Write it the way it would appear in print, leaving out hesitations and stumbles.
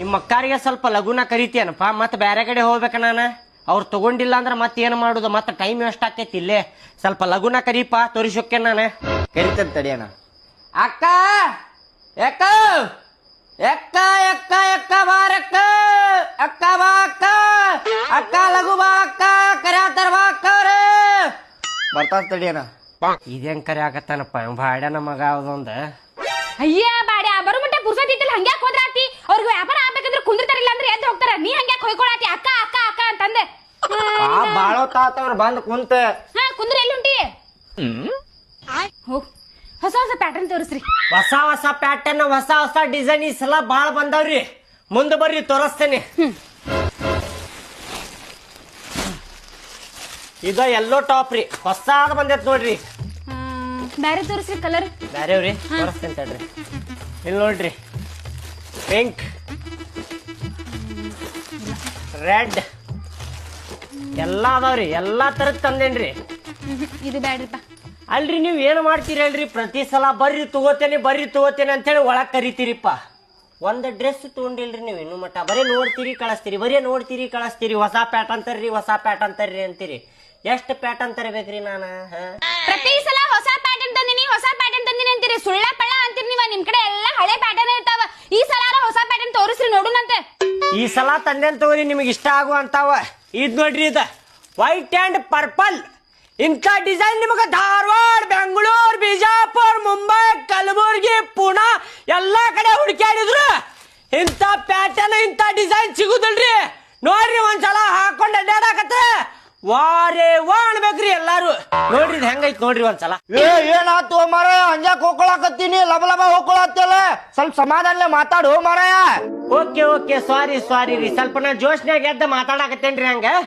ನಿಮ್ಮ ಅಕ್ಕಾರಿಗೆ ಸ್ವಲ್ಪ ಲಗುನ ಕರಿತೀಯನಪ್ಪ, ಮತ್ತೆ ಬೇರೆ ಕಡೆ ಹೋಗ್ಬೇಕ ನಾನು. ಅವ್ರು ತಗೊಂಡಿಲ್ಲ ಅಂದ್ರೆ ಮತ್ತೆ ಏನು ಮಾಡುದು, ಮತ್ತೆ ಟೈಮ್ ವೇಸ್ಟ್ ಆಕೈತಿ ಇಲ್ಲೇ. ಸ್ವಲ್ಪ ಲಗುನ ಕರೀಪ, ತೋರಿಸೋಕೆ ನಾನು ಕರಿತಂತ ತಡಿಯಣ. ಅಕ್ಕ ಎಕ್ಕ ಎಕ್ಕ ಎಕ್ಕ ಎಕ್ಕ ಬಾರಕ್ಕ ಅಕ್ಕ ಬಾ ಅಕ್ಕ ಅಕ್ಕ ಲಘು ಬಾ ಅಕ್ಕ ಕರ್ಯಾತಾರ ಬಾ ಅಕ್ಕವ್ರೆ. ಬರ್ತಾನ ತಡಿಯಣ. ಇದೇನ್ ಕರೆ ಆಗತ್ತಾನಪ್ಪ ಬಾಡ್ಯಾನ ಮಗ ಅದೊಂದ. ಅಯ್ಯ ಬಾಡ್ಯ ಬರೋ ಮಟ್ಟ ಪುರ್ಸತಿತ್ತಿಲ್ಲ, ಹಂಗ್ಯಾಕ್ ಹೋದ್ರಾತಿ? ಅವ್ರಿಗೆ ವ್ಯಾಪಾರ ಆಗ್ಬೇಕಂದ್ರೆ ಕುಂದಿರ್ತಾರಿಲ್ಲ ಅಂದ್ರೆ ಎದ್ದು ಹೋಗ್ತಾರ. ನೀ ಹಂಗ್ಯಾಕ್ ಹೊಯ್ಕೊಳತಿ ಅಕ್ಕ ಅಕ್ಕ ಅಕ್ಕ ಅಂತಂದೆ. ಬಾಳ ತಾತವ್ರು ಬಂದ್ ಕುಂತ. ಹಾ ಕುಂದ್ರ ಎಲ್ಲಿ ಹೋಗ್ ಹೊಸ ಹೊಸ ಪ್ಯಾಟರ್ನ್ ತೋರಿಸ್ರಿ. ಹೊಸ ಹೊಸ ಪ್ಯಾಟರ್ನ್, ಹೊಸ ಹೊಸ ಡಿಸೈನ್ ಈ ಸಲ ಬಾಳ ಬಂದವ್ರಿ. ಮುಂದೆ ಬರ್ರಿ ತೋರಿಸ್ತೇನೆ. ಇದ ಎಲ್ಲೋ ಟಾಪ್ ರೀ, ಹೊಸಾದ ಬಂದೈತ್ ನೋಡ್ರಿ. ಬ್ಯಾರೆ ತೋರಿಸ್ರಿ ಕಲರ್. ಬ್ಯಾರೇವ್ರಿ ತೋರಿಸ್ತೇನೆ ತಡ್ರಿ. ಇಲ್ಲಿ ನೋಡ್ರಿ, ಪಿಂಕ್, ರೆಡ್ ಎಲ್ಲಾ ಅದಾವ್ರಿ. ಎಲ್ಲಾ ತರದ್ ತಂದೇನ್ರಿ. ಇದು ಬ್ಯಾಡ್ರಿಪ್ಪ. ಅಲ್ರಿ ನೀವ್ ಏನ್ ಮಾಡ್ತೀರಿ ಅಲ್ರಿ, ಪ್ರತಿ ಸಲ ಬರ್ರಿ ತಗೋತೇನೆ ಅಂತೇಳಿ ಒಳಗ್ ಕರಿತೀರಿಪ್ಪ. ಒಂದ್ ಡ್ರೆಸ್ ತಗೊಂಡಿಲ್ರಿ ನೀವು ಇನ್ನು ಮಟ್ಟ. ಬರೀ ನೋಡ್ತೀರಿ ಕಳಿಸ್ತೀರಿ. ಹೊಸ ಪ್ಯಾಟರ್ನ್ ತರ್ರಿ ಅಂತೀರಿ. ಎಷ್ಟು ಪ್ಯಾಟರ್ನ್ ತರಬೇಕ್ರಿ ನಾನು? ಪ್ರತಿ ಸಲ ಹೊಸ ಪ್ಯಾಟರ್ನ್ ತಂದಿನಿ ಅಂತೀರಿ. ಸುಳ್ಳ ಪಳ್ಳ ಅಂತೀರಿ ನೀವ. ನಿಮ್ ಕಡೆ ಎಲ್ಲಾ ಹಳೆ ಪ್ಯಾಟರ್ನ್ ಇರ್ತಾವ. ಈ ಸಲ ಹೊಸ ಪ್ಯಾಟರ್ನ್ ತೋರಿಸ್ರಿ ನೋಡುನಂತೆ. ಈ ಸಲ ತಂದೆನ್ ತಗೋರಿ, ನಿಮಗೆ ಇಷ್ಟ ಆಗುವಂತಾವ. ಇದ್ ನೋಡ್ರಿ, ಇದ ವೈಟ್ ಅಂಡ್ ಪರ್ಪಲ್. ಇಂಥ ಡಿಸೈನ್ ನಿಮಗೆ ಧಾರವಾಡ, ಬೆಂಗಳೂರು, ಬಿಜಾಪುರ, ಮುಂಬೈ, ಕಲಬುರ್ಗಿ, ಪುಣಾ ಎಲ್ಲಾ ಕಡೆ ಹುಡುಕ್ಯಾಡಿದ್ರು ಇಂಥ ಪ್ಯಾಟರ್ನ್ ಇಂಥ ಡಿಸೈನ್ ಸಿಗುದಿಲ್ರಿ. ನೋಡ್ರಿ ಒಂದ್ಸಲ ಹಾಕೊಂಡ್ ಅಡ್ಡಾಡಕತ್ತ ವಾರೇ ವಾ ಅನ್ಬೇಕ್ರಿ ಎಲ್ಲಾರು. ನೋಡ್ರಿ ಇದು ಹೆಂಗೈತ್ ನೋಡ್ರಿ ಒಂದ್ಸಲ. ಏನಾತು ಮಾರಾಯ, ಹಂಗ್ಯಾಕ್ ಹೋಗ್ಕೊಳಕತ್ತೀನಿ, ಲಬ ಹೋಗ್ಕೊಳತ್ತಲ್ಲ. ಸ್ವಲ್ಪ ಸಮಾಧಾನ ಮಾತಾಡು ಮಾರಾಯ. ಓಕೆ ಸಾರಿ ರೀ, ಸ್ವಲ್ಪ ನಾ ಜೋಶ್ನ್ಯಾಗ ಎದ್ದ ಮಾತಾಡಕತ್ತೇನ್ರಿ ಹಂಗ.